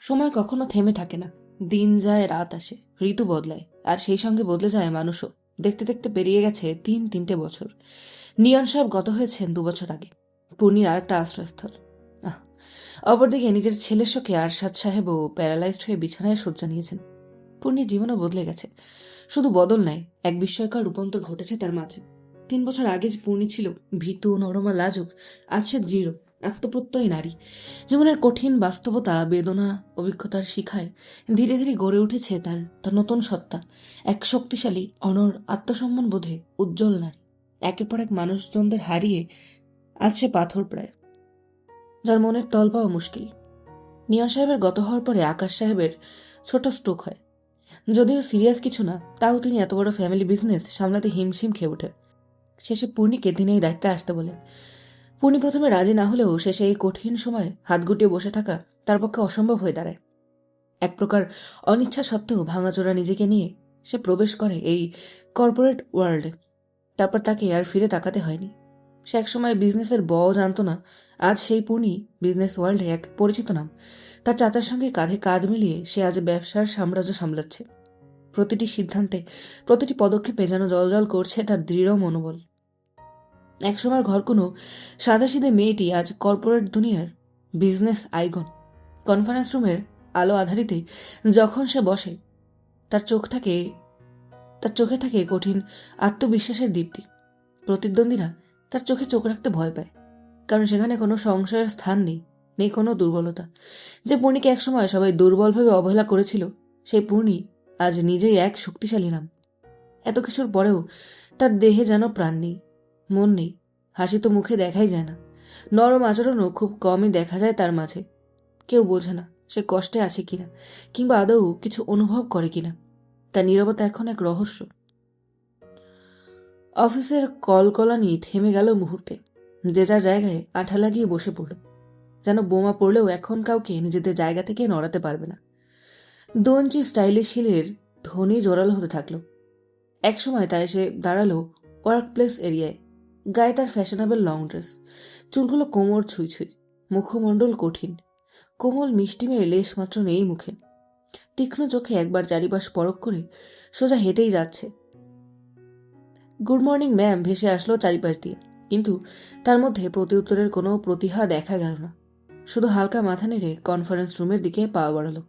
সময় কখনো থেমে থাকে না। দিন যায়, রাত আসে, ঋতু বদলায়, আর সেই সঙ্গে বদলে যায় মানুষও। দেখতে দেখতে পেরিয়ে গেছে তিনটে বছর। নিয়ন সাহেব গত হয়েছেন 2 বছর আগে। পূর্ণির আর একটা আশ্রয়স্থল। আহ অপরদিকে নিজের ছেলের শোকে আরশাদ সাহেবও প্যারালাইজড হয়ে বিছানায় শয্যা নিয়েছেন। পূর্ণির জীবনও বদলে গেছে। শুধু বদল নাই, এক বিস্ময়কর রূপান্তর ঘটেছে তার মাঝে। 3 বছর আগে যে পূর্ণি ছিল ভীতু, নরমা, লাজুক, আজ সে দৃঢ়, আত্মপ্রত্যয়ী নারী। জীবনের কঠিন বাস্তবতা, বেদনা, অভিজ্ঞতার শিখায় ধীরে ধীরে গড়ে উঠেছে তার তার নতুন সত্তা। এক শক্তিশালী, অনর, আত্মসম্মান বোধে উজ্জ্বল নারী। একের পর এক মানুষজনদের হারিয়ে আজ সে পাথর প্রায়, যার মনের তল পাওয়া মুশকিল। নিয়ান সাহেবের গত হওয়ার পরে আকাশ সাহেবের ছোট স্ট্রোক হয়। যদিও সিরিয়াস কিছু না, তাও তিনি এত বড় ফ্যামিলি বিজনেস সামলাতে হিমশিম খেয়ে ওঠেন। শেষে পূর্ণিকে তিনি এই দায়িত্বে আসতে বলেন। পূর্ণি প্রথমে রাজি না হলেও শেষে এই কঠিন সময়ে হাত গুটিয়ে বসে থাকা তার পক্ষে অসম্ভব হয়ে দাঁড়ায়। এক প্রকার অনিচ্ছা সত্ত্বেও ভাঙাচোরা নিজেকে নিয়ে সে প্রবেশ করে এই কর্পোরেট ওয়ার্ল্ডে। তারপর তাকে আর ফিরে তাকাতে হয়নি। সে একসময় বিজনেসের জানত না, আজ সেই পূর্ণি বিজনেস ওয়ার্ল্ডে এক পরিচিত নাম। তার চাচার সঙ্গে কাঁধে কাঁধ মিলিয়ে সে আজ ব্যবসার সাম্রাজ্য সামলাচ্ছে। প্রতিটি সিদ্ধান্তে, প্রতিটি পদক্ষেপে যেন জলজল করছে তার দৃঢ় মনোবল। একসময় ঘর কোনো সাদাসিধে মেয়েটি আজ কর্পোরেট দুনিয়ার বিজনেস আইকন। কনফারেন্স রুমের আলো আধারিতে যখন সে বসে, তার চোখে থাকে কঠিন আত্মবিশ্বাসের দীপ্তি। প্রতিদ্বন্দ্বীরা তার চোখে চোখ রাখতে ভয় পায়, কারণ সেখানে কোনো সংশয়ের স্থান নেই, নেই কোনো দুর্বলতা। যে পূর্ণিকে একসময় সবাই দুর্বলভাবে অবহেলা করেছিল, সেই পূর্ণি আজ নিজেই এক শক্তিশালী নাম। এত কিছুর পরেও তার দেহে যেন প্রাণ নেই, মন নেই, হাসি তো মুখে দেখাই যায় না। নরম আচরণও খুব কমই দেখা যায় তার মাঝে। কেউ বোঝে না সে কষ্টে আছে কিনা, কিংবা আদৌ কিছু অনুভব করে কিনা। তার নীরবতা এখন এক রহস্য। অফিসের কলকলানি থেমে গেল মুহূর্তে। যে যার জায়গায় আঠা লাগিয়ে বসে পড়ল, যেন বোমা পড়লেও এখন কাউকে নিজেদের জায়গা থেকে নড়াতে পারবে না। 2 ইঞ্চি স্টাইলিশ হিলের ধ্বনি জোরালো হতে থাকলো। একসময় তাই সে দাঁড়ালো ওয়ার্ক প্লেস এরিয়ায়। গায়ে তার ফ্যাশনেবল লং ড্রেস, চুলগুলো কোমর ছুঁই ছুঁই, মুখমণ্ডল কঠিন, কোমল মিষ্টি মেয়ে লেশ মাত্র নেই মুখে। তীক্ষ্ণ চোখে একবার চারিপাশ পরখ করে সোজা হেঁটেই যাচ্ছে। গুড মর্নিং ম্যাম ভেসে আসলো চারিপাশ দিয়ে, কিন্তু তার মধ্যে প্রতিউত্তরের কোনো প্রতিহা দেখা গেল না। শুধু হালকা মাথা নেড়ে কনফারেন্স রুমের দিকে পা বাড়ালো।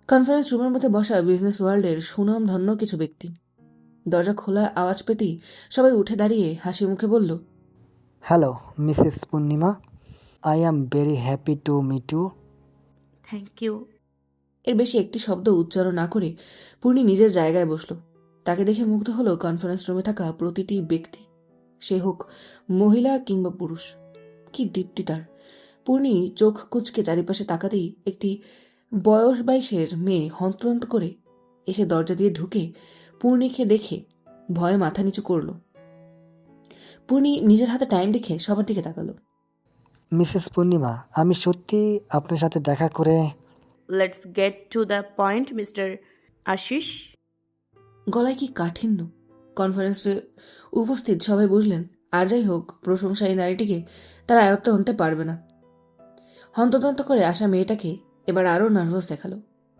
কনফারেন্স রুমের মধ্যে বসা বিজনেস ওয়ার্ল্ডের সুনামধন্য কিছু ব্যক্তি। দরজা খোলা আওয়াজ পেতেই সবাই উঠে দাঁড়িয়ে হাসি মুখে বলল, hello Mrs Purnima, I am very happy to meet you. Thank you. এর বেশি একটি শব্দ উচ্চারণ না করে পূর্ণি নিজের জায়গায় বসল। তাকে দেখে মুগ্ধ হলো কনফারেন্স রুমে থাকা প্রতিটি ব্যক্তি, সে হোক মহিলা কিংবা পুরুষ। কি দীপ্তি তার! পূর্ণি চোখ কুঁচকে চারিপাশে তাকাতেই একটি বয়স 22-এর মেয়ে হন্তদন্ত করে এসে দরজা দিয়ে ঢুকে পূর্ণিকে দেখে ভয়ে মাথা নিচু করল। পূর্ণি নিজের হাতে টাইম দেখে সবার দিকে তাকালো। মিসেস পূর্ণিমা, আমি সত্যি আপনার সাথে দেখা করে let's get to the point Mister Ashis. গলায় কি কাঠিন্য! কনফারেন্সে উপস্থিত সবাই বুঝলেন, আর যাই হোক, প্রশংসা এই নারীটিকে তারা আয়ত্তে আনতে পারবে না। হন্তদন্ত করে আসা মেয়েটাকে এবার আরও নার্ভাস দেখালো।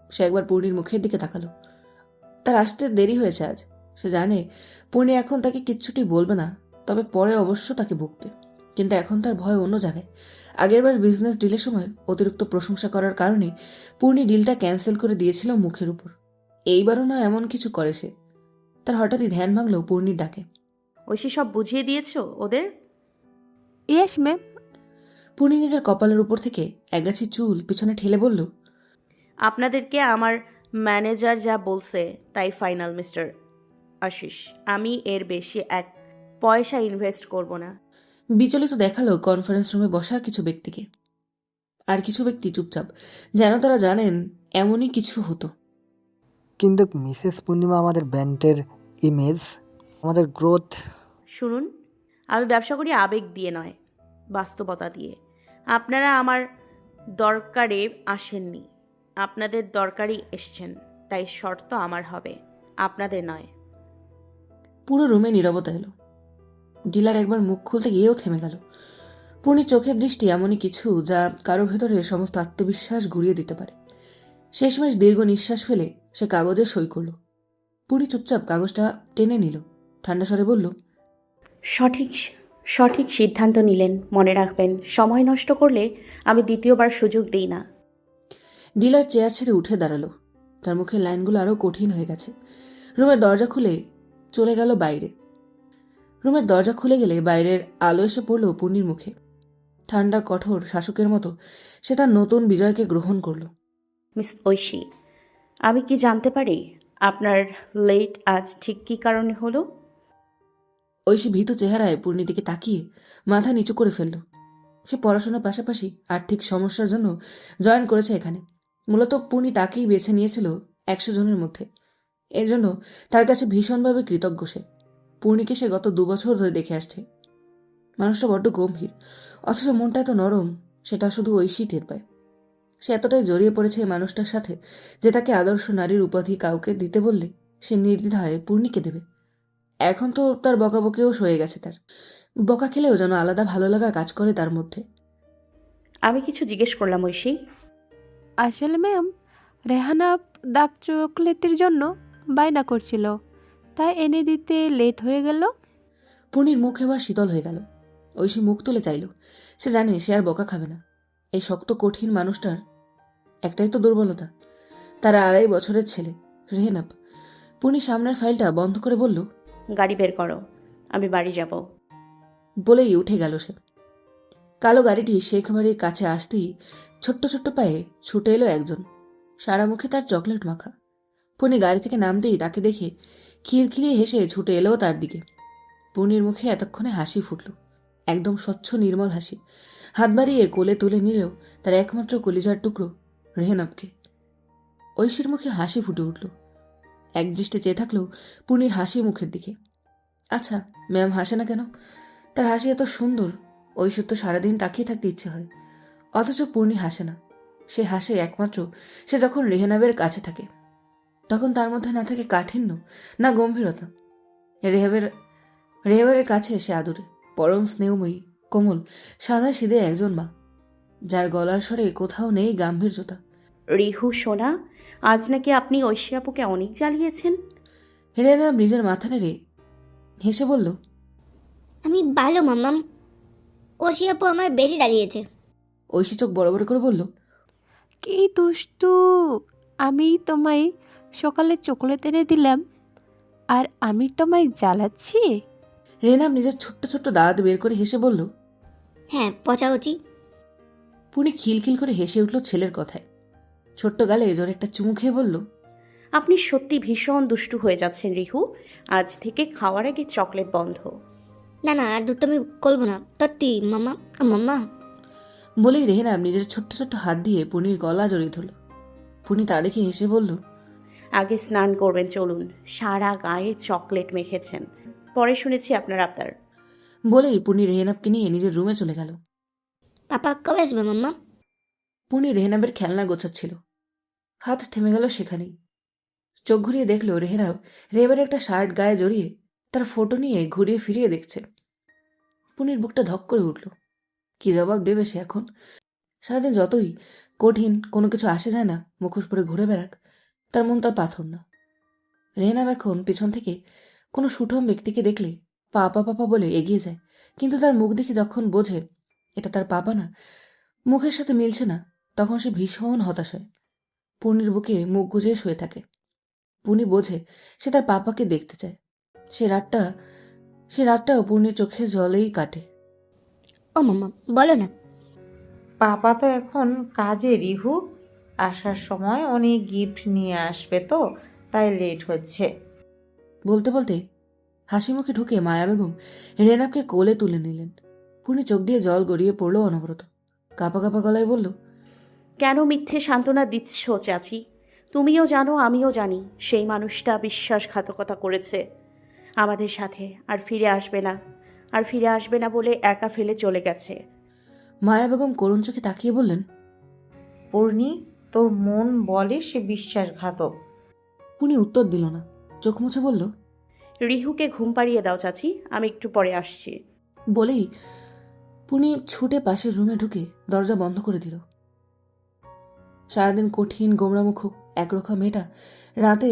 সে একবার পূর্ণির মুখের দিকে তাকালো। তার আসতে দেরি হয়েছে আজ। সে জানে পূর্ণি এখন তাকে কিচ্ছুটি বলবে না, তবে পরে অবশ্য তাকে বকবে। কিন্তু এখন তার ভয় অন্য জায়গায়। আগেরবার বিজনেস ডিলের সময় অতিরিক্ত প্রশংসা করার কারণে পূর্ণি ডিলটা ক্যান্সেল করে দিয়েছিল মুখের উপর। এইবারও না এমন কিছু করেছে। তার হঠাৎই ধ্যান ভাঙল পূর্ণির ডাকে। ঐশী সব বুঝিয়ে দিয়েছো ওদের? Yes ma'am. পূর্ণি নিজের কপালের উপর থেকে একগাছি চুল পিছনে ঠেলে বলল, আপনাদেরকে আমার ম্যানেজার যা বলছে তাই ফাইনাল মিস্টার আশিস। আমি এর বেশি এক পয়সা ইনভেস্ট করব না। বিচলিত দেখালো কনফারেন্স রুমে বসা কিছু ব্যক্তিকে। আর কিছু ব্যক্তি চুপচাপ, যেন তারা জানেন এমনই কিছু হতো। কিন্তু মিসেস পূর্ণিমা, আমাদের ব্র্যান্ডের ইমেজ, আমাদের গ্রোথ। শুনুন, আমি ব্যবসা করি আবেগ দিয়ে নয়, বাস্তবতা দিয়ে। আপনারা আমার দরকারে আসেননি, আপনাদের দরকারই এসছেন। তাই শর্ত আমার হবে, আপনাদের নয়। পুরো রুমে নীরবতা এলো। ডিলার একবার মুখ খুলতে গিয়েও থেমে গেল। পূর্ণির চোখের দৃষ্টি এমনই কিছু যা কারো ভেতরে সমস্ত আত্মবিশ্বাস ঘুরিয়ে দিতে পারে। শেষমেশ দীর্ঘ নিঃশ্বাস ফেলে সে কাগজে সই করল। পূর্ণি চুপচাপ কাগজটা টেনে নিল, ঠান্ডা স্বরে বলল, সঠিক সঠিক সিদ্ধান্ত নিলেন। মনে রাখবেন, সময় নষ্ট করলে আমি দ্বিতীয়বার সুযোগ দিই না। ডিলার চেয়ার ছেড়ে উঠে দাঁড়ালো। তার মুখের লাইনগুলো আরো কঠিন হয়ে গেছে। রুমের দরজা খুলে চলে গেল বাইরে। রুমের দরজা খুলে গেলে বাইরের আলো এসে পড়ল পূর্ণির মুখে। ঠান্ডা কঠোর শাসকের মতো সে তার নতুন বিজয়কে গ্রহণ করল। মিস ঐশী, আমি কি জানতে পারি আপনার লেট আজ ঠিক কী কারণে হলো? ঐশী ভীত চেহারায় পূর্ণির দিকে তাকিয়ে মাথা নিচু করে ফেলল। সে পড়াশোনার পাশাপাশি আর্থিক সমস্যার জন্য জয়েন করেছে এখানে। মূলত পূর্ণি তাকেই বেছে নিয়েছিল 100 জনের মধ্যে। এর জন্য তার কাছে ভীষণভাবে কৃতজ্ঞ সে। পূর্ণিকে সে গত 2 বছর ধরে দেখে আসছে। মানুষটা বড্ড গম্ভীর, অথচ মনটা এত নরম, সেটা শুধু ঐশী টের পায়। সে এতটাই জড়িয়ে পড়েছে এই মানুষটার সাথে যে তাকে আদর্শ নারীর উপাধি কাউকে দিতে বললে সে নির্দ্বিধায় পূর্ণিকে দেবে। এখন তো তার বকাবকিও সয়ে গেছে। তার বকা খেলেও যেন আলাদা ভালো লাগা কাজ করে তার মধ্যে। আমি কিছু জিজ্ঞেস করলাম ঐশী? আসলে ম্যাম, রেহানা ডার্ক চকলেটের জন্য বায়না করছিল, তাই এনে দিতে লেট হয়ে গেল। পূর্ণির মুখ এবার শীতল হয়ে গেল। ঐশী মুখ তুলে চাইল। সে জানে সে আর বকা খাবে না। এই শক্ত কঠিন মানুষটার একটাই তো দুর্বলতা, তার 2.5 বছরের ছেলে রেহেনাব। পূর্ণি সামনের ফাইলটা বন্ধ করে বলল, গাড়ি বের করো, আমি বাড়ি যাব। বলেই উঠে গেল সে। কালো গাড়িটি শেখ বাড়ির কাছে আসতেই ছোট্ট ছোট্ট পায়ে ছুটে এলো একজন। সারা মুখে তার চকলেট মাখা। পূর্ণি গাড়ি থেকে নামতেই তাকে দেখে খিলখিলিয়ে হেসে ছুটে এলো তার দিকে। পূর্ণির মুখে এতক্ষণে হাসি ফুটল, একদম স্বচ্ছ নির্মল হাসি। হাত বাড়িয়ে কোলে তুলে নিলেও তার একমাত্র কলিজার টুকরো রেহেনাবকে। ঐশীর মুখে হাসি ফুটে উঠল। একদৃষ্টে চেয়ে থাকলেও পূর্ণির হাসি মুখের দিকে। আচ্ছা, ম্যাম হাসে না কেন? তার হাসি এত সুন্দর, ঐশ্বর তো সারাদিন তাকিয়ে থাকতে ইচ্ছে হয়। অথচ পূর্ণি হাসে না। সে হাসে একমাত্র সে যখন রেহেনাবের কাছে থাকে। তখন তার মধ্যে না থাকে কাঠিন্য, না গম্ভীরতা। রেহেবারের কাছে সে আদরে, পরম স্নেহময়ী, কোমল, সাদা সিধে একজন মা, যার গলার স্বরে কোথাও নেই গাম্ভীর্যতা। রিহু সোনা, আজ নাকি আপনি ঐশী আপুকে অনেক জ্বালিয়েছেন। রেহেনাব নিজের মাথা নেড়ে হেসে বলল, আমি ভালো মাম্মাম, ঐশী আপু আমার বেশি জ্বালিয়েছে। ঐশী চোখ বড় বড় করে বলল, কি দুষ্টু! আমি তোমায় সকালে চকলেট এনে দিলাম, আর আমি তোমায় জ্বালাচ্ছি? রেহেনাব নিজের ছোট্ট ছোট্ট দাঁত বের করে হেসে বলল। হ্যাঁ, পচা উচিত। পূর্ণি খিলখিল করে হেসে উঠল ছেলের কথায়। ছোট্ট গালে জোরে একটা চুমু খেয়ে বলল, আপনি সত্যি ভীষণ দুষ্টু হয়ে যাচ্ছেন রিহু। আজ থেকে খাওয়ার আগে চকলেট বন্ধ। না না, আর দুধ আমি করবো না, সত্যি মাম্মা। মাম্মা, বলেই রেহেনাব নিজের ছোট্ট ছোট্ট হাত দিয়ে পূর্ণির গলা জড়িয়ে ধরল। পূর্ণি তা দেখে হেসে বলল, আগে স্নান করবেন, চলুন। সারা গায়ে চকলেট মেখেছেন, পরে শুনেছি আপনার আবদার। বলেই পূর্ণি রেহেনাবকে নিয়ে নিজের রুমে চলে গেল। পাপা কবে আসবে মাম্মা? পূর্ণি রেহেনাবের খেলনা গোছাচ্ছিল। হাত থেমে গেল সেখানেই। চোখ ঘুরিয়ে দেখল রেহেবার একটা শার্ট গায়ে জড়িয়ে তার ফটো নিয়ে ঘুরিয়ে ফিরিয়ে দেখছে। পূর্ণির বুকটা ধক করে উঠল। কি জবাব দেবে সে এখন? সারাদিন যতই কঠিন কোনো কিছু আসে যায় না, মুখোশ পরে ঘুরে বেড়াক, তার মন তার পাথর না। রেহেনাব এখন পিছন থেকে কোনো সুঠম ব্যক্তিকে দেখলে পাপা পাপা বলে এগিয়ে যায়, কিন্তু তার মুখ দেখে যখন বোঝে এটা তার পাপা না, মুখের সাথে মিলছে না, তখন সে ভীষণ হতাশ হয়। পূর্ণির বুকে মুখ গুজে শুয়ে থাকে। পূর্ণি বোঝে সে তার পাপাকে দেখতে চায়। সে রাতটাও পূর্ণির চোখের জলেই কাটে। ও মাম্মা, বলো না। পাপা তো এখন কাজে রিহু, আসার সময় অনেক গিফট নিয়ে আসবে, তো তাই লেট হচ্ছে। বলতে বলতে হাসি মুখে ঢুকে মায়া বেগম রেনাবকে কোলে তুলে নিলেন। পূর্ণি চোখ দিয়ে জল গড়িয়ে পড়ল অনবরত। কাঁপা কাঁপা গলায় বলল, কেন মিথ্যে সান্ত্বনা দিচ্ছ চাচি? তুমিও জানো, আমিও জানি সেই মানুষটা বিশ্বাসঘাতকতা করেছে আমাদের সাথে। আর ফিরে আসবে না বলে একা ফেলে চলে গেছে। মায়া বেগম করুণ চোখে তাকিয়ে বললেন, পূর্ণি, তোর মন বলে সে বিশ্বাসঘাতক। পূর্ণি উত্তর দিল না, চোখ মুছে বলল, রিহুকে ঘুম পাড়িয়ে দাও চাচি, আমি একটু পরে আসছি। বলেই পুনি ছুটে পাশের রুমে ঢুকে দরজা বন্ধ করে দিল। সারাদিন কঠিন গোমরামুখ একরোখা মেয়েটা রাতে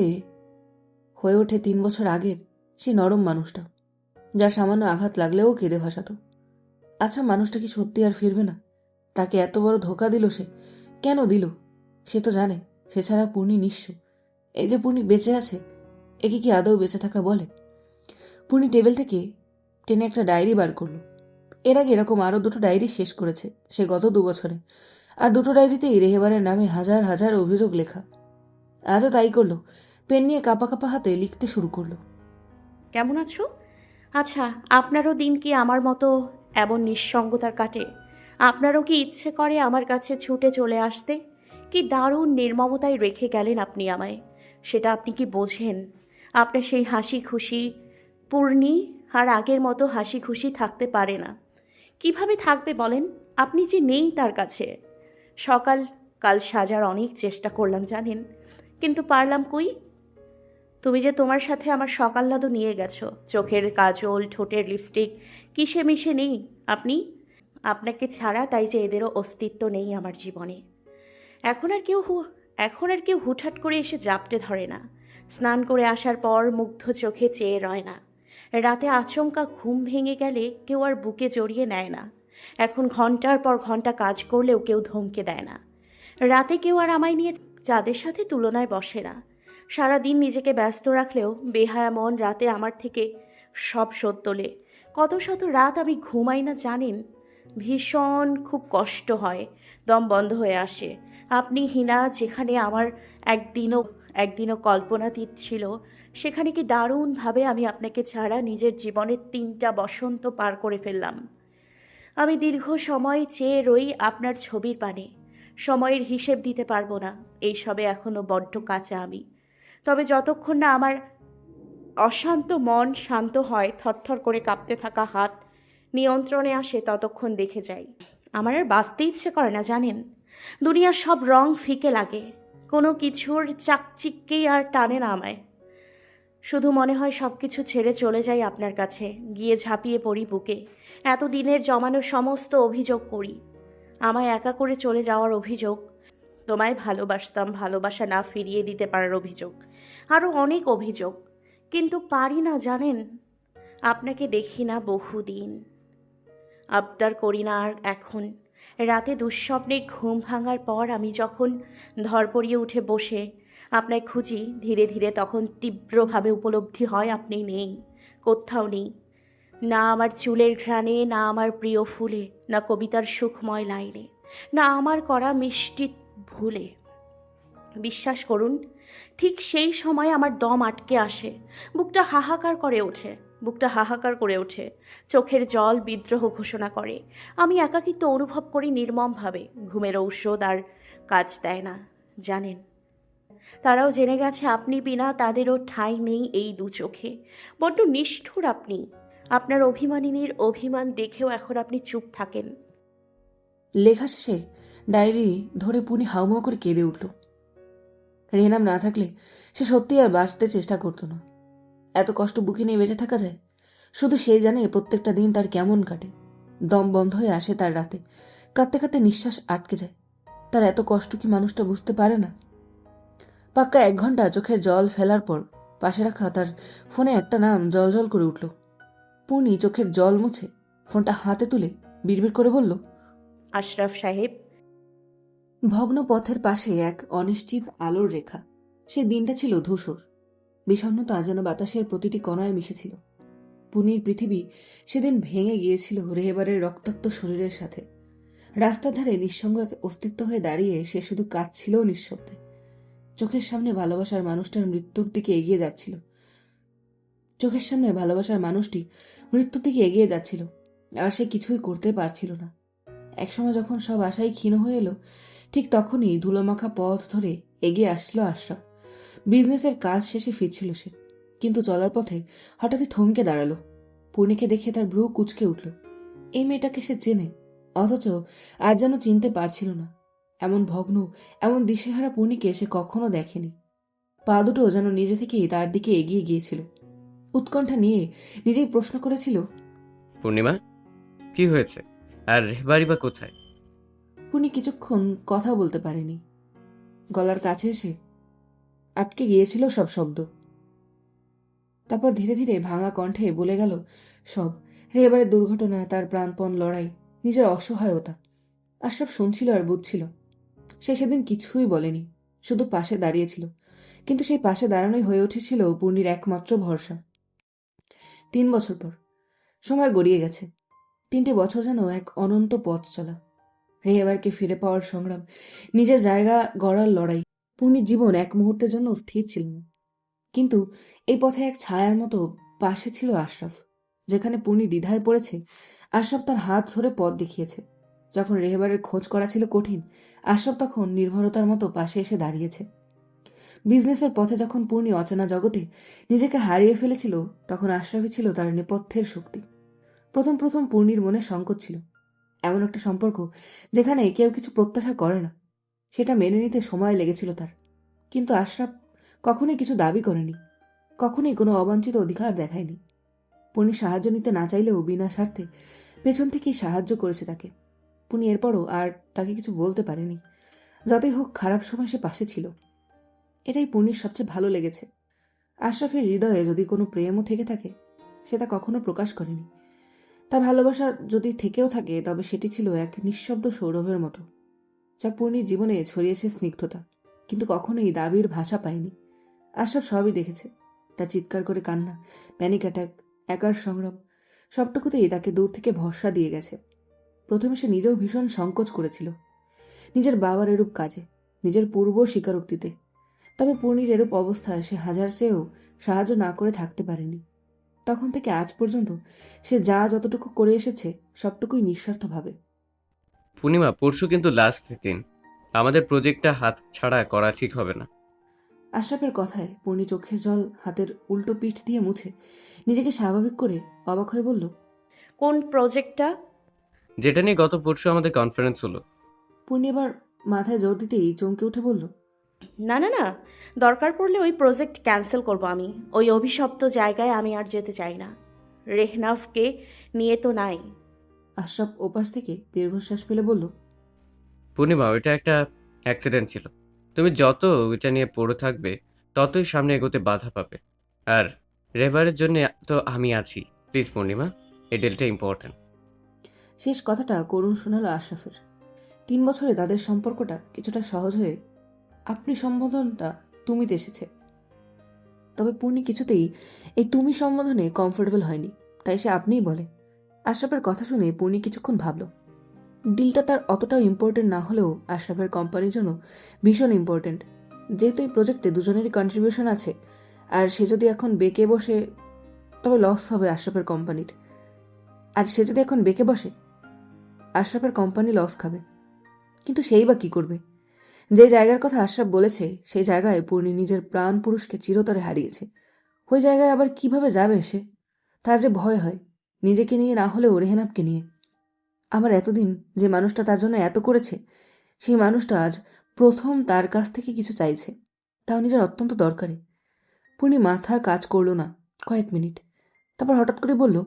হয়ে ওঠে 3 বছর আগের সেই নরম মানুষটা, যার সামান্য আঘাত লাগলেও কেঁদে ভাসাতো। আচ্ছা, মানুষটা কি সত্যি আর ফিরবে না? তাকে এত বড় ধোকা দিল সে, কেন দিল? সে তো জানে সে ছাড়া পূর্ণি নিঃস্ব। এই যে পূর্ণি বেঁচে আছে, একে কি আদৌ বেঁচে থাকা বলে? পূর্ণি টেবিল থেকে টেনে একটা ডায়েরি বার করলো। এর আগে এরকম আরো 2টো ডায়েরি শেষ করেছে সে গত 2 বছরে, আর 2টো ডায়েরিতেই রেহেবারের নামে হাজার হাজার অভিযোগ লেখা। আজও তাই করলো, পেন নিয়ে কাঁপা কাঁপা হাতে লিখতে শুরু করলো। কেমন আছো? আচ্ছা, আপনারও দিন কি আমার মতো এমন নিঃসঙ্গতার কাটে? আপনারও কি ইচ্ছে করে আমার কাছে ছুটে চলে আসতে? কি দারুণ নির্মমতায় রেখে গেলেন আপনি আমায়, সেটা আপনি কি বোঝেন? আপনার সেই হাসি খুশি পূর্ণি আর আগের মতো হাসি খুশি থাকতে পারে না। কিভাবে থাকবে বলেন? আপনি যে নেই তার কাছে। কাল সাজার অনেক চেষ্টা করলাম জানেন, কিন্তু পারলাম কই? তুমি যে তোমার সাথে আমার সকাল্লাদও নিয়ে গেছো, চোখের কাজল, ঠোঁটের লিপস্টিক, কিসে মিশে নেই আপনি? আপনাকে ছাড়া তাই যে এদেরও অস্তিত্ব নেই আমার জীবনে। এখন আর কেউ হুটহাট করে এসে জাপটে ধরে না। স্নান করে আসার পর মুগ্ধ চোখে চেয়ে রয় না। রাতে আচমকা ঘুম ভেঙে গেলে কেউ আর বুকে জড়িয়ে নেয় না। এখন ঘন্টার পর ঘন্টা কাজ করলেও কেউ ধমকে দেয় না। রাতে কেউ আর আমায় নিয়ে চাঁদের সাথে তুলনায় বসে না। সারাদিন নিজেকে ব্যস্ত রাখলেও বেহায়া মন রাতে আমার থেকে সব শোধ তোলে। কত শত রাত আমি ঘুমাই না জানেন? ভীষণ খুব কষ্ট হয়, দম বন্ধ হয়ে আসে। আপনি হীনা যেখানে আমার একদিনও কল্পনাতীত ছিল, সেখানে কি দারুণভাবে আমি আপনাকে ছাড়া নিজের জীবনের 3টা বসন্ত পার করে ফেললাম। আমি দীর্ঘ সময় চেয়ে রই আপনার ছবির পানে। সময়ের হিসেব দিতে পারবো না, এইসবে এখনো বড্ড কাঁচা আমি। তবে যতক্ষণ না আমার অশান্ত মন শান্ত হয়, থরথর করে কাঁপতে থাকা হাত নিয়ন্ত্রণে আসে, ততক্ষণ দেখে যাই। আমার আর বাঁচতে ইচ্ছে করে না জানেন। দুনিয়ার সব রং ফিকে লাগে, কোনো কিছুর চাকচিক্যেই আর টানে না আমায়। শুধু মনে হয় সব কিছু ছেড়ে চলে যাই আপনার কাছে, গিয়ে ঝাঁপিয়ে পড়ি বুকে, এতদিনের জমানো সমস্ত অভিযোগ করি। আমায় একা করে চলে যাওয়ার অভিযোগ, তোমায় ভালোবাসতাম, ভালোবাসা না ফিরিয়ে দিতে পারার অভিযোগ, আরও অনেক অভিযোগ। কিন্তু পারি না জানেন। আপনাকে দেখি না বহুদিন, আবদার করি না আর এখন। রাতে দুঃস্বপ্নে ঘুম ভাঙার পর আমি যখন ধরপড়িয়ে উঠে বসে আপনায় খুঁজি, ধীরে ধীরে তখন তীব্রভাবে উপলব্ধি হয় আপনি নেই, কোথাও নেই। না আমার চুলের ঘ্রাণে, না আমার প্রিয় ফুলে, না কবিতার সুখময় লাইনে, না আমার করা মিষ্টি ভুলে। বিশ্বাস করুন, ঠিক সেই সময় আমার দম আটকে আসে, বুকটা হাহাকার করে ওঠে, চোখের জল বিদ্রোহ ঘোষণা করে। আমি একাকিত্ব অনুভব করি নির্মমভাবে। ঘুমের ঔষধ আর কাজ দেয় না জানেন। তারাও জেনে গেছে আপনি বিনা তাদেরও ঠাঁই নেই এই 2 চোখে। বড্ড নিষ্ঠুর আপনি। আপনার অভিমানিনীর অভিমান দেখেও এখন আপনি চুপ থাকেন। লেখা শেষে ডায়েরি ধরে পুনি হাউমাউ করে কেঁদে উঠল। রেহনাম না থাকলে সে সত্যি আর বাঁচতে চেষ্টা করতো না। এত কষ্ট বুকে নিয়ে বেঁচে থাকা যায়? শুধু সেই জানে প্রত্যেকটা দিন তার কেমন কাটে। দম বন্ধ হয়ে আসে তার রাতে, কাঁদতে কাঁদতে নিঃশ্বাস আটকে যায়। তার এত কষ্ট কি মানুষটা বুঝতে পারে না? পাক্কা 1 ঘন্টা চোখের জল ফেলার পর পাশে রাখা তার ফোনে একটা নাম জলজল করে উঠল। পূর্ণি চোখের জল মুছে ফোনটা হাতে তুলে বিড়বিড় করে বলল, আশরাফ সাহেব। ভগ্ন পথের পাশে এক অনিশ্চিত আলোর রেখা। সে দিনটা ছিল ধূসর, বিষণ্ণতা যেন বাতাসের প্রতিটি কণায় মিশেছিল। পুনির পৃথিবী সেদিন ভেঙে গিয়েছিল রেহেবারের রক্তাক্ত শরীরের সাথে। রাস্তার ধারে নিঃসঙ্গ এক অস্তিত্ব হয়ে দাঁড়িয়ে সে শুধু কাঁদছিল নিঃশব্দে। চোখের সামনে ভালোবাসার মানুষটার মৃত্যুর দিকে এগিয়ে যাচ্ছিল। আর সে কিছুই করতে পারছিল না। একসময় যখন সব আশাই ক্ষীণ হয়ে এলো, ঠিক তখনই ধুলোমাখা পথ ধরে এগিয়ে আসছিল আশরাফ। বিজনেসের কাজ শেষে ফিরছিল সে, কিন্তু চলার পথে হঠাৎই থমকে দাঁড়ালো। পূর্ণিকে দেখে তার ভ্রু কুঁচকে উঠল। এই মেয়েটাকে সে চেনে, অথচ আজ যেন চিনতে পারছিল না। এমন ভগ্ন, এমন দিশেহারা পূর্ণিকে সে কখনো দেখেনি। পা দুটো যেন নিজে থেকেই তার দিকে এগিয়ে গিয়েছিল। উৎকণ্ঠা নিয়ে নিজেই প্রশ্ন করেছিল, পূর্ণিমা, কি হয়েছে? আর রেহবারি বা কোথায়? পুনি কিছুক্ষণ কথা বলতে পারেনি। গলার কাছে এসে আটকে গিয়েছিল সব শব্দ। তারপর ধীরে ধীরে ভাঙা কণ্ঠে বলে গেল সব, রেহবারের দুর্ঘটনা, তার প্রাণপণ লড়াই, নিজের অসহায়তা। আশরাফ শুনছিল আর বুঝছিল। সে সেদিন কিছুই বলেনি, শুধু পাশে দাঁড়িয়েছিল। কিন্তু সেই পাশে দাঁড়ানোই হয়ে উঠেছিল পূর্ণির একমাত্র ভরসা। 3 বছর পর সময় গড়িয়ে গেছে। 3টে বছর যেন এক অনন্ত পথ চলা। রেহেবারকে ফিরে পাওয়ার সংগ্রাম, নিজের জায়গা গড়ার লড়াই। পূর্ণির জীবন এক মুহূর্তের জন্য স্থির ছিল না। কিন্তু এই পথে এক ছায়ার মতো পাশে ছিল আশরাফ। যেখানে পূর্ণি দ্বিধায় পড়েছে, আশরাফ তার হাত ধরে পথ দেখিয়েছে। যখন রেহেবারের খোঁজ করা ছিল কঠিন, আশরাফ তখন নির্ভরতার মতো পাশে এসে দাঁড়িয়েছে। বিজনেসের পথে যখন পূর্ণি অচেনা জগতে নিজেকে হারিয়ে ফেলেছিল, তখন আশরাফই ছিল তার নেপথ্যের শক্তি। প্রথম প্রথম পূর্ণির মনে সংকট ছিল। এমন একটা সম্পর্ক যেখানে কেউ কিছু প্রত্যাশা করে না, সেটা মেনে নিতে সময় লেগেছিল তার। কিন্তু আশরাফ কখনোই কিছু দাবি করেনি, কখনোই কোনো অবাঞ্ছিত অধিকার দেখায়নি। পূর্ণি সাহায্য নিতে না চাইলেও বিনা স্বার্থে পেছন থেকেই সাহায্য করেছে তাকে। পূর্ণি এরপরও আর তাকে কিছু বলতে পারেনি। যতই হোক, খারাপ সময় সে পাশে ছিল। এটাই পূর্ণির সবচেয়ে ভালো লেগেছে। আশরাফের হৃদয়ে যদি কোনো প্রেমও থেকে থাকে, সেটা কখনো প্রকাশ করেনি। তার ভালোবাসা যদি থেকেও থাকে, তবে সেটি ছিল এক নিঃশব্দ সৌরভের মতো, যা পূর্ণির জীবনে ছড়িয়েছে স্নিগ্ধতা, কিন্তু কখনোই দাবির ভাষা পায়নি। আশরাফ সবই দেখেছে, তার চিৎকার করে কান্না, প্যানিক অ্যাটাক, একার সংগ্রাম, সবটুকুতেই তাকে দূর থেকে ভরসা দিয়ে গেছে। প্রথমে সে নিজেও ভীষণ সংকোচ করেছিল, নিজের বাবার এরূপ কাজে, নিজের পূর্ব স্বীকারোক্তিতে। তবে পূর্ণির এরূপ অবস্থায় সে হাজার চেয়েও সাহায্য না করে থাকতে পারেনি। তখন থেকে আজ পর্যন্ত সে যা যতটুকু করে এসেছে, সবটুকুই নিঃস্বার্থভাবে। পূর্ণিমা, পরশু কিন্তু লাস্ট দিন। আমাদের প্রজেক্টটা হাত ছাড়া করা ঠিক হবে না। আশরাফের কথায় পূর্ণি চোখের জল হাতের উল্টো পিঠ দিয়ে মুছে নিজেকে স্বাভাবিক করে অবাক হয়ে বলল, কোন প্রজেক্টটা? যেটা নিয়ে গত পরশু আমাদের কনফারেন্স হলো। পূর্ণি এবার মাথায় জোর দিতেই চমকে উঠে বলল, না না না, দরকার পড়লে ওই প্রজেক্ট ক্যান্সেল করব আমি। ওই অভিশপ্ত জায়গায় আমি আর যেতে চাই না। রেহনাফকে নিয়ে তো নাই। আশরাফ ওপাশ থেকে দীর্ঘশ্বাস ফেলে বলল, পূর্ণিমা, ওইটা একটা অ্যাক্সিডেন্ট ছিল। তুমি যত ওইটা নিয়ে পড়ে থাকবে, ততই সামনে এগোতে বাধা পাবে। আর রেহবারের জন্য তো আমি আছি। প্লিজ পূর্ণিমা, এই ডিলটা ইম্পর্ট্যান্ট। শেষ কথাটা করুণ শোনালো আশরাফের। 3 বছরে তাদের সম্পর্কটা কিছুটা সহজ হয়ে আপনি সম্বোধনটা তুমিতে এসেছে। তবে পূর্ণি কিছুতেই এই তুমি সম্বোধনে কমফোর্টেবল হয়নি, তাই সে আপনিই বলে। আশরাফের কথা শুনে পূর্ণি কিছুক্ষণ ভাবল। ডিলটা তার অতটাও ইম্পর্টেন্ট না হলেও আশরাফের কোম্পানির জন্য ভীষণ ইম্পর্টেন্ট। যেহেতু এই প্রজেক্টে দুজনেরই কন্ট্রিবিউশন আছে, আর সে যদি এখন বেঁকে বসে, তবে লস হবে আশরাফের কোম্পানির। আর সে যদি এখন বেঁকে বসে, আশরাফের কোম্পানি লস খাবে। কিন্তু সেই বা কী করবে? যে জায়গার কথা আশরাফ বলেছে, সেই জায়গায় পূর্ণি নিজের প্রাণ পুরুষকে চিরতরে হারিয়েছে। ওই জায়গায় আবার কিভাবে যাবে সে? তার যে ভয় হয়, নিজেকে নিয়ে না হলেও রেহেনাবকে নিয়ে। আবার এতদিন যে মানুষটা তার জন্য এত করেছে, সেই মানুষটা আজ প্রথম তার কাছ থেকে কিছু চাইছে, তাও নিজের অত্যন্ত দরকারে। পূর্ণি মাথার কাজ করলো না কয়েক মিনিট, তারপর হঠাৎ করে বলল,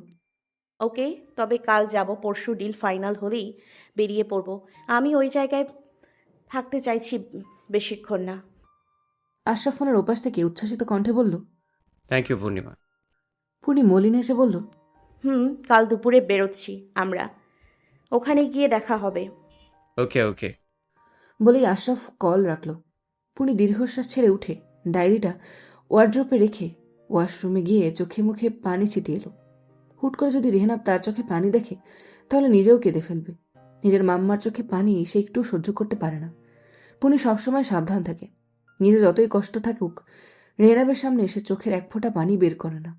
ওকে, তবে কাল যাব। পরশু ডিল ফাইনাল হলেই বেরিয়ে পড়ব। আমি ওই জায়গায় থাকতে চাইছি বেশিক্ষণ না। আশরাফ ফোনের ওপাশ থেকে উচ্ছ্বাসিত কণ্ঠে বলল। থ্যাংক ইউ পূর্ণিমা। পূর্ণি মলিন এসে বলল, কাল দুপুরে বেরোচ্ছি আমরা। ওখানে গিয়ে দেখা হবে। ওকে ওকে। বলেই আশরাফ কল রাখল। পূর্ণি দীর্ঘশ্বাস ছেড়ে উঠে ডায়েরিটা ওয়ার্ড্রোপে রেখে ওয়াশরুমে গিয়ে চোখে মুখে পানি ছিটিয়ে এলো। হুট করে যদি রেহেনাব তার চোখে পানি দেখে, তাহলে নিজেও কেঁদে ফেলবে। নিজের মাম্মার চোখে পানি সে একটু সহ্য করতে পারে না। পূর্ণি সবসময় সাবধান থাকে, নিজে যতই কষ্ট থাকুক, রেহেনাবের সামনে এসে চোখের এক ফোঁটা পানি বের করে না।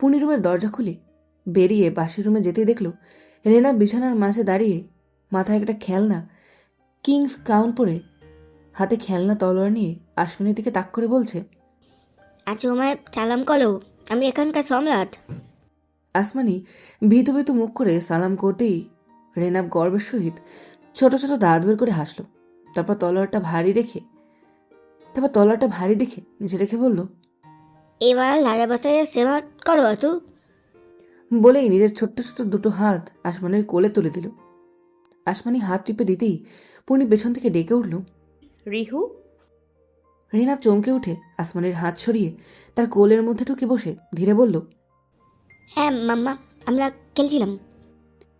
পূর্ণি রুমের দরজা খুলে বেরিয়ে বাসের রুমে যেতেই দেখল রেহেনাব বিছানার মাঝে দাঁড়িয়ে, মাথায় একটা খেলনা কিংস ক্রাউন পরে, হাতে খেলনা তলোয়ার নিয়ে আশমিনের দিকে তাক করে বলছে, আজ আমায় সালাম করো, আমি এখানকার সম্রাট। আসমানি ভীতু ভীতু মুখ করে সালাম করতেই রেনাব গর্বের সহিত ছোট ছোট দাঁত বের করে হাসল। তারপর তলোয়ারটা ভারী দেখে নিচে রেখে বলল, এবার 1000 বছরের সেবা করো অতু। বলেই নিজের ছোট্ট ছোট্ট দুটো হাত আসমানের কোলে তুলে দিল। আসমানি হাত টিপে দিতেই পূর্ণি পেছন থেকে ডেকে উঠল। রিহু, রেহনাব চমকে উঠে আসমানের হাত সরিয়ে তার কোলের মধ্যে ঢুকে বসে ধীরে বলল। হ্যাঁ মাম্মা, আমরা খেলছিলাম।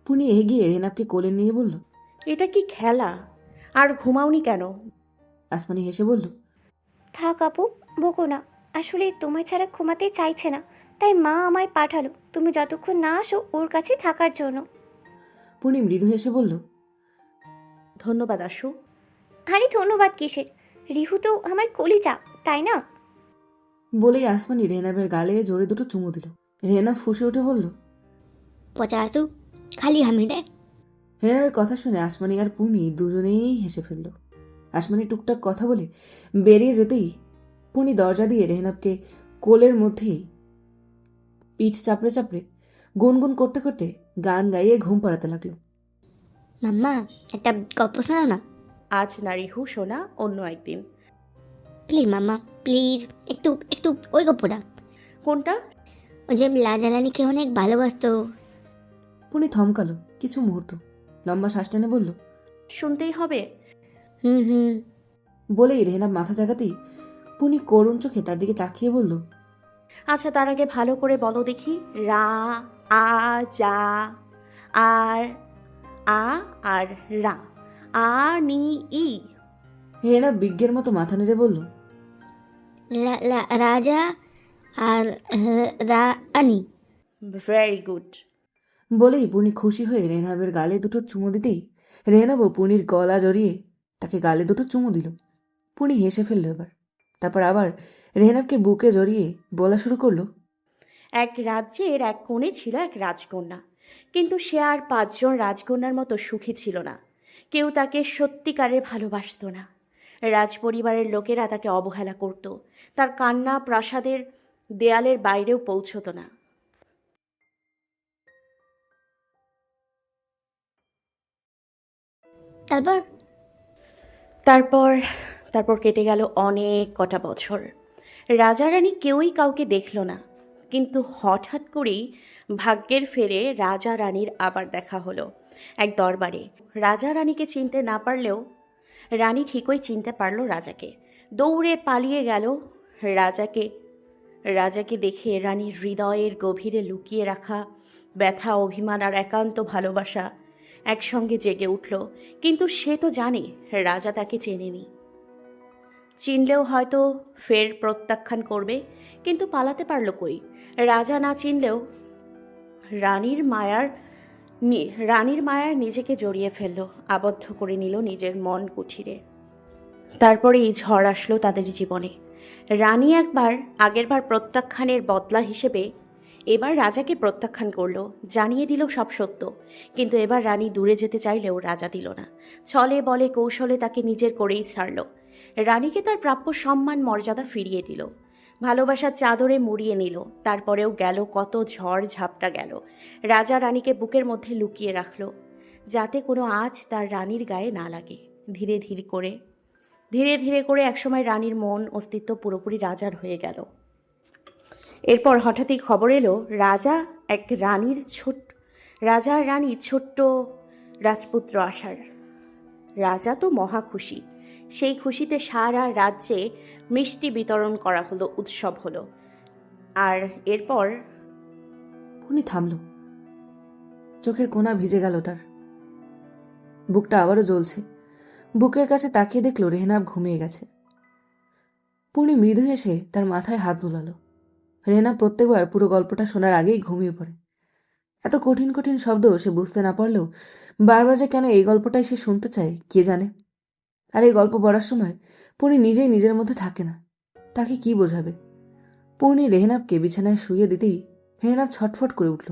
পূর্ণি এগিয়ে রেহনাবকে কোলে নিয়ে বলল। এটা কি খেলা? আর ঘুমাওনি কেন? আসমানি হেসে বলল। থাক আপু, বকো না। আসলে তোমায় ছাড়া ঘুমাতে চাইছে না, তাই মা আমায় পাঠালো তুমি যতক্ষণ না আসো ওর কাছে থাকার জন্য। পূর্ণি মৃদু হেসে বলল। ধন্যবাদ আশু। আরে ধন্যবাদ কিসের? রিহু তো আমার কলিজা, তাই না? বলেই আসমানি রেহনাবের গালে জোরে দুটো চুমু দিল। রেহনাব ফুঁসে উঠে বলল। পচা তু খালি হামি দেয়। রেহনাবের কথা শুনে আসমানি আর পূর্ণি দুজনেই হেসে ফেলল। আসমানি টুকটাক কথা বলে বেরিয়ে যেতেই পূর্ণি দরজা দিয়ে রেহনাবকে কোলের মধ্যেই পিঠ চাপড়ে চাপড়ে গুনগুন করতে করতে গান গাইয়ে ঘুম পাড়াতে লাগলো। মাম্মা, একটা গল্প শোনাও না আজ না রিহু সোনা, অন্য একদিন। Please mamma, please. একটু একটু ওই গল্পটা, কোনটা? ওই যে রাজারানীকে অনেক ভালোবাসতো। পূর্ণি থমকালো কিছু মুহূর্ত, লম্বা শ্বাস টেনে বলল। শুনতেই হবে? হুম। বলেই রেহনাব মাথা জাগাতেই পূর্ণি করুণ চোখে তার দিকে তাকিয়ে বলল। আচ্ছা, তার আগে ভালো করে বলো দেখি। রা, আ, যা, আর, আ আর রা, আ নি ই। রেহনাব বিজ্ঞের মতো মাথা নেড়ে বলল। রাজা আর রানী। Very good. বলেই পূর্ণি খুশি হয়ে রেহনাবের গালে দুটো চুমু দিতেই রেহনাবও পূর্ণির গলা জড়িয়ে তাকে গালে দুটো চুমু দিল। পূর্ণি হেসে ফেলল এবার। তারপর আবার রেহনাবকে বুকে জড়িয়ে বলা শুরু করলো। এক রাজ্যের এক কোণে ছিল এক রাজকন্যা, কিন্তু সে আর 5 জন রাজকন্যার মতো সুখী ছিল না। কেউ তাকে সত্যিকারের ভালোবাসত না। রাজপরিবারের লোকেরা তাকে অবহেলা করত। তার কান্না প্রাসাদের দেয়ালের বাইরেও পৌঁছত না। তারপর তারপর তারপর কেটে গেল অনেক কটা বছর। রাজা রানী কেউই কাউকে দেখল না, কিন্তু হঠাৎ করেই ভাগ্যের ফেরে রাজা রানীর আবার দেখা হলো এক দরবারে। রাজা রানীকে চিনতে না পারলেও রানী ঠিকই চিনতে পারল রাজাকে। দৌড়ে পালিয়ে গেল রাজাকে। রাজাকে দেখে রানীর হৃদয়ের গভীরে লুকিয়ে রাখা ব্যথা, অভিমান আর একান্ত ভালোবাসা একসঙ্গে জেগে উঠল। কিন্তু সে তো জানে রাজা তাকে চেনেনি। চিনলেও হয়তো ফের প্রত্যাখ্যান করবে, কিন্তু পালাতে পারল কই? রাজা না চিনলেও রানীর মায়ার নিজেকে জড়িয়ে ফেলল, আবদ্ধ করে নিল নিজের মন কুঠিরে। তারপরে এই ঝড় আসলো তাদের জীবনে। রানী আগেরবার প্রত্যাখ্যানের বদলা হিসেবে এবার রাজাকে প্রত্যাখ্যান করলো, জানিয়ে দিল সব সত্য। কিন্তু এবার রানী দূরে যেতে চাইলেও রাজা দিল না। ছলে বলে কৌশলে তাকে নিজের করেই ছাড়ল। রানীকে তার প্রাপ্য সম্মান মর্যাদা ফিরিয়ে দিল, ভালোবাসার চাদরে মুড়িয়ে নিল। তারপরেও গেল কত ঝড় ঝাপটা গেল। রাজা রানীকে বুকের মধ্যে লুকিয়ে রাখল, যাতে কোনো আঁচ তার রানীর গায়ে না লাগে। ধীরে ধীরে করে একসময় রানীর মন অস্তিত্ব পুরোপুরি রাজার হয়ে গেল। এরপর হঠাৎই খবর এলো রাজা আর রানীর ছোট্ট রাজপুত্র আসার। রাজা তো মহা খুশি। সেই খুশিতে সারা রাজ্যে মিষ্টি বিতরণ করা হলো, উৎসব হলো। আর এরপর পূর্ণি থামল, চোখের কোণা ভিজে গেল তার। বুকটা আবারও জ্বলছে। বুকের কাছে তাকিয়ে দেখল রেহনাব ঘুমিয়ে গেছে। পূর্ণি মৃদু হেসে তার মাথায় হাত বুলালো। রেহনাব প্রত্যেকবার পুরো গল্পটা শোনার আগেই ঘুমিয়ে পড়ে। এত কঠিন কঠিন শব্দ সে বুঝতে না পারলেও বারবার যে কেন এই গল্পটাই সে শুনতে চায় কে জানে। আর এই গল্প পড়ার সময় পূর্ণি নিজেই নিজের মধ্যে থাকে না। তাকে কি বোঝাবে? পূর্ণি রেহনাবকে বিছানায় শুইয়ে দিতেই রেহনাব ছটফট করে উঠল।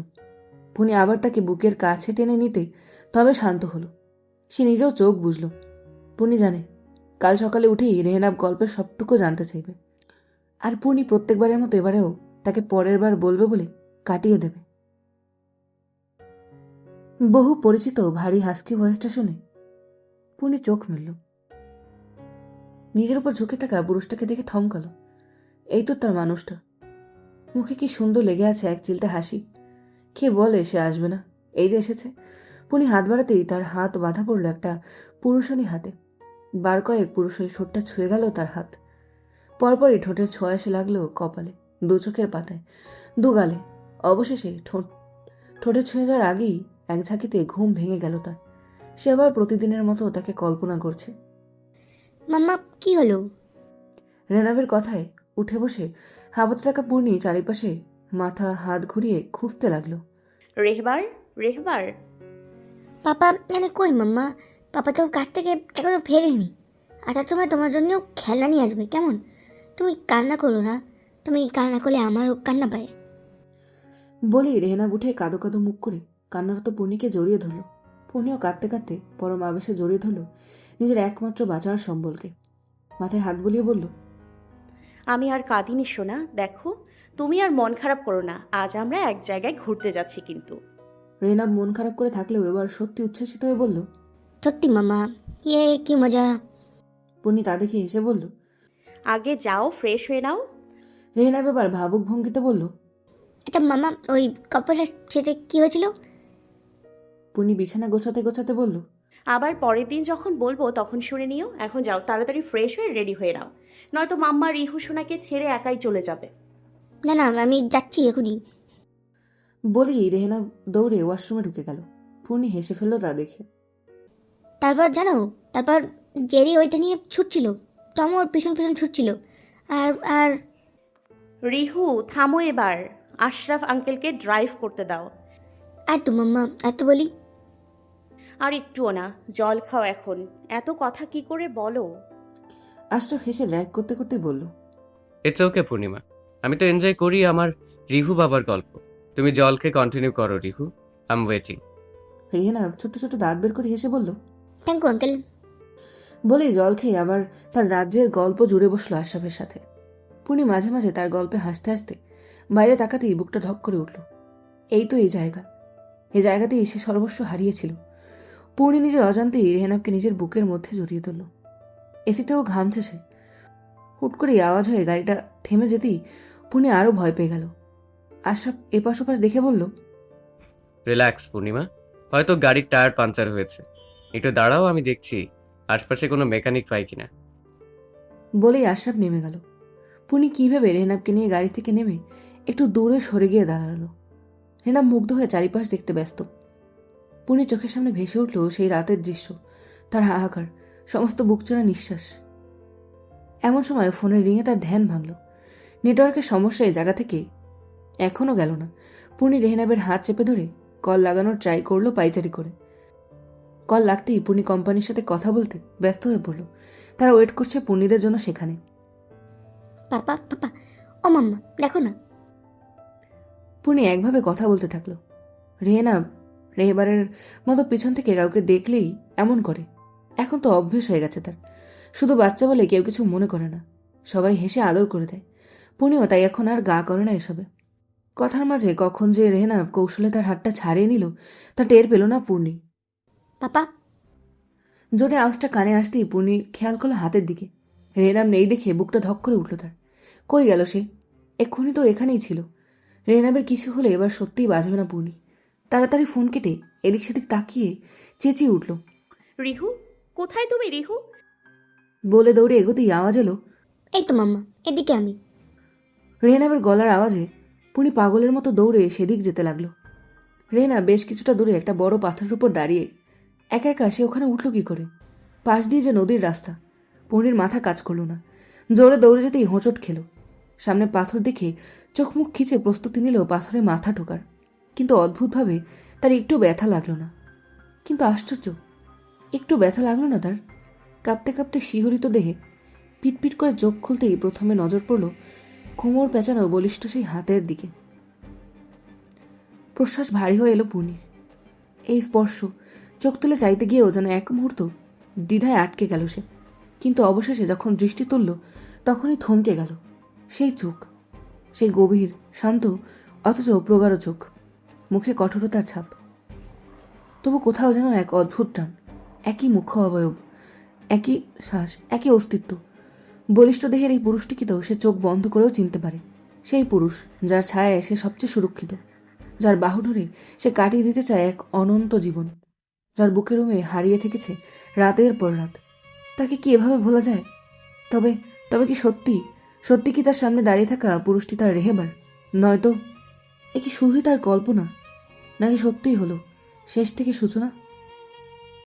পূর্ণি আবার তাকে বুকের কাছে টেনে নিতে তবে শান্ত হলো। সে নিজেও চোখ বুঝল। পূর্ণি জানে কাল সকালে উঠেই রেহনাব গল্পের সবটুকু জানতে চাইবে। আর পূর্ণি প্রত্যেকবারের মতো এবারেও তাকে পরের বার বলবে বলে কাটিয়ে দেবে। বহু পরিচিত ভারী হাস্কি ভয়েসটা শুনে পূর্ণি চোখ মেলল। নিজের উপর ঝুঁকে থাকা পুরুষটাকে দেখে থমকালো। এই তো তার মানুষটা। মুখে কি সুন্দর লেগে আছে এক চিলতে হাসি। কে বলে সে আসবে না? এই যে এসেছে। পুনি হাত বাড়াতেই তার হাত বাঁধা পড়ল একটা পুরুষালী হাতে। বার কয়েক পুরুষালী ঠোঁটটা ছুঁয়ে গেল তার হাত। পরপরই ঠোঁটের ছোঁয়া এসে লাগলো কপালে, দু চোখের পাতায়, দু গালে। অবশেষে ঠোঁটে ছুঁয়ে যাওয়ার আগেই এক ঝাঁকিতে ঘুম ভেঙে গেল তার। সে আবার প্রতিদিনের মতো তাকে কল্পনা করছে। মাম্মা কি হলো? রেনাবের কথায় উঠে বসে হাবতে থাকা পূর্ণি চারিপাশে মাথা হাত ঘুরিয়ে খুঁজতে লাগলো। রেহবার, রেহবার। পাপা এনে কই মাম্মা? পাপা তো কাছ থেকে এখনো ফেরেনি। আসার সময় তোমার জন্য খেলনা নিয়ে আসবে, কেমন? তুমি কান্না করো না, তুমি কান্না করলে আমারও কান্না পায়। বলেই রেহেনাব উঠে কাঁদো কাঁদো মুখ করে কান্নারত পূর্ণিকে জড়িয়ে ধরল। পূর্ণিও কাঁদতে কাঁদতে পরম আবেশে জড়িয়ে ধরল নিজের একমাত্র বাঁচার সম্বলকে। মাথায় হাত বুলিয়ে বলল, আমি আর কাঁদিনি সোনা, দেখো তুমি আর মন খারাপ করো না, আজ আমরা এক জায়গায় ঘুরতে যাচ্ছি কিন্তু। রেহেনাব মন খারাপ করে থাকলেও এবার সত্যি উচ্ছ্বসিত হয়ে বলল, সত্যি মাম্মা, ইয়ে কি মজা। পূর্ণি তা দেখে হেসে বলল। আগে যাও, ফ্রেশ হয়ে নাও। রেহেনাব এবার ভাবুক ভঙ্গিতে বলল, আচ্ছা মাম্মা, ওই কাপড়ের সেটা কি হয়েছিল? পূর্ণি বিছানা গোছাতে গোছাতে বলল, আবার পরের দিন যখন বলবো তখন শুনে নিও। এখন যাও, তাড়াতাড়ি ফ্রেশ হয়ে রেডি হয়ে নাও, নয়তো মাম্মা রিহু সোনাকে ছেড়ে একাই চলে যাবে। না না, আমি যাচ্ছি এখনই। বলেই রেহেনাব দৌড়ে ওয়াশরুমে ঢুকে গেল। পূর্ণি হেসে ফেলল তা দেখে। তারপর জেরি ওইটা নিয়ে ছুটছিল, টম ওর পিছন পিছন ছুটছিল। আর আর রিহু থামো এবার, আশরাফ আঙ্কেলকে ড্রাইভ করতে দাও। আর তো মাম্মা, আর তো বলি। আর একটুও না, জল খাও এখন, এত কথা কি করে বলো? আশরাফ হেসে ড্রাইভ করতে করতে বলল, ইটস ওকে পূর্ণিমা, আমি তো এনজয় করি আমার রিহু বাবার গল্প। তুমি জলকে কন্টিনিউ করো রিহু, আই এম ওয়েটিং। রেহেনাব ছোট ছোট দাঁত বের করে হেসে বলল। Thank you uncle. বলেই জল খেয়ে আবার তার রাজ্যের গল্প জুড়ে বসলো আশরাফের সাথে। পূর্ণি মাঝে মাঝে তার গল্পে হাসতে হাসতে বাইরে তাকাতেই বুকটা ধক করে উঠল। এই তো এই জায়গা, এই জায়গাতেই সে সর্বস্ব হারিয়েছিল। পূর্ণি নিজের অজান্তেই রেহেনাবকে নিজের বুকের মধ্যে জড়িয়ে ধরল। এসিতেও ঘামছে সে। হুট করে আওয়াজ হয়ে গাড়িটা থেমে যেতেই পূর্ণি আরও ভয় পেয়ে গেল। আশরাফ এপাশ ওপাশ দেখে বলল, রিল্যাক্স পূর্ণিমা, হয়তো গাড়ির টায়ার পাঞ্চার হয়েছে, একটু দাঁড়াও, আমি দেখছি আশপাশে কোনো মেকানিক পাই কিনা। বলেই আশরাফ নেমে গেল। পূর্ণি কী ভেবে রেহেনাবকে নিয়ে গাড়ি থেকে নেমে একটু দূরে সরে গিয়ে দাঁড়ালো। রেহেনাব মুগ্ধ হয়ে চারিপাশ দেখতে ব্যস্ত। পূর্ণির চোখের সামনে ভেসে উঠল সেই রাতের দৃশ্য, তার হাহাকার, সমস্ত বুকচোরা নিঃশ্বাস। এমন সময় ফোনের রিংয়ে তার ধ্যান ভাঙল। নেটওয়ার্কের সমস্যা এই জায়গা থেকে এখনও গেল না। পূর্ণি রেহেনাবের হাত চেপে ধরে কল লাগানোর ট্রাই করলো পাইচারি করে। কল লাগতেই পূর্ণি কোম্পানির সাথে কথা বলতে ব্যস্ত হয়ে পড়ল। তারা ওয়েট করছে পূর্ণিদের জন্য সেখানে। পাপা পাপা, ও মাম্মা দেখো না। পূর্ণি একভাবে কথা বলতে থাকলো। রেহেবারের মতো পিছন থেকে কাউকে দেখলেই এমন করে। এখন তো অভ্যেস হয়ে গেছে তার। শুধু বাচ্চা বলে কেউ কিছু মনে করে না, সবাই হেসে আদর করে দেয়। পূর্ণিও তাই এখন আর গা করে না এসবে। কথার মাঝে কখন যে রেহেনাব কৌশলে তার হাতটা ছাড়িয়ে নিল তা টের পেল না পূর্ণি। পাপা, জোরে আওয়াজটা কানে আসতেই পূর্ণি খেয়াল করলো হাতের দিকে। রেহেনাব নেই দেখে বুকটা ধক করে উঠল তার। কই গেল সে? এক্ষুনি তো এখানেই ছিল। রেহেনাবের কিছু হলে এবার সত্যিই বাঁচবে না পূর্ণি। তাড়াতাড়ি ফোন কেটে এদিক সেদিক তাকিয়ে চেঁচিয়ে উঠল, রিহু, কোথায় তুমি রিহু? বলে দৌড়ে এগোতেই আওয়াজ এলো, এই তো মাম্মা, এদিকে আমি। রেহেনাবের গলার আওয়াজে পূর্ণি পাগলের মতো দৌড়ে সেদিক যেতে লাগলো। রেহেনা বেশ কিছুটা দূরে একটা বড় পাথরের উপর দাঁড়িয়ে একা একা সে ওখানে উঠল কি করে? পাশ দিয়ে যে নদীর রাস্তা। পূর্ণির মাথা কাজ করল না। জোরে দৌড়ে যেতেই হোঁচট খেল। সামনে পাথর দেখে চোখ মুখ খিচে প্রস্তুতি নিল পাথরে মাথা ঠোকার। কিন্তু অদ্ভুতভাবে তার একটু ব্যথা লাগলো না। কিন্তু আশ্চর্য, একটু ব্যথা লাগলো না তার। কাঁপতে কাঁপতে শিহরিত দেহে পিটপিট করে চোখ খুলতেই প্রথমে নজর পড়ল কোমর পেঁচানো বলিষ্ঠ সেই হাতের দিকে। প্রশ্বাস ভারী হয়ে এলো পূর্ণির। এই স্পর্শ চোখ তুলে চাইতে গিয়েও যেন এক মুহূর্ত দ্বিধায় আটকে গেল সে। কিন্তু অবশেষে যখন দৃষ্টি তুলল তখনই থমকে গেল। সেই চোখ, সেই গভীর শান্ত অথচ প্রগাঢ় চোখ, মুখে কঠোরতার ছাপ। তবু কোথাও যেন এক অদ্ভুত টান, একই মুখ অবয়ব, একই শ্বাস, একই অস্তিত্ব। বলিষ্ঠ দেহের এই পুরুষটিকে তো সে চোখ বন্ধ করেও চিনতে পারে। সেই পুরুষ যার ছায়ায় সে সবচেয়ে সুরক্ষিত। যার বাহু ধরে সে কাটিয়ে দিতে চায় এক অনন্ত জীবন, যার বুকের রুমে হারিয়ে থেকেছে রাতের পর রাত। তাকে কি এভাবে ভোলা যায়? তবে তবে কি সত্যি সত্যি কি তার সামনে দাঁড়িয়ে থাকা পুরুষটি তার রেহেবার? নয়তো এ কি শুধুই তার কল্পনা, নাকি সত্যিই হলো শেষ থেকে সূচনা?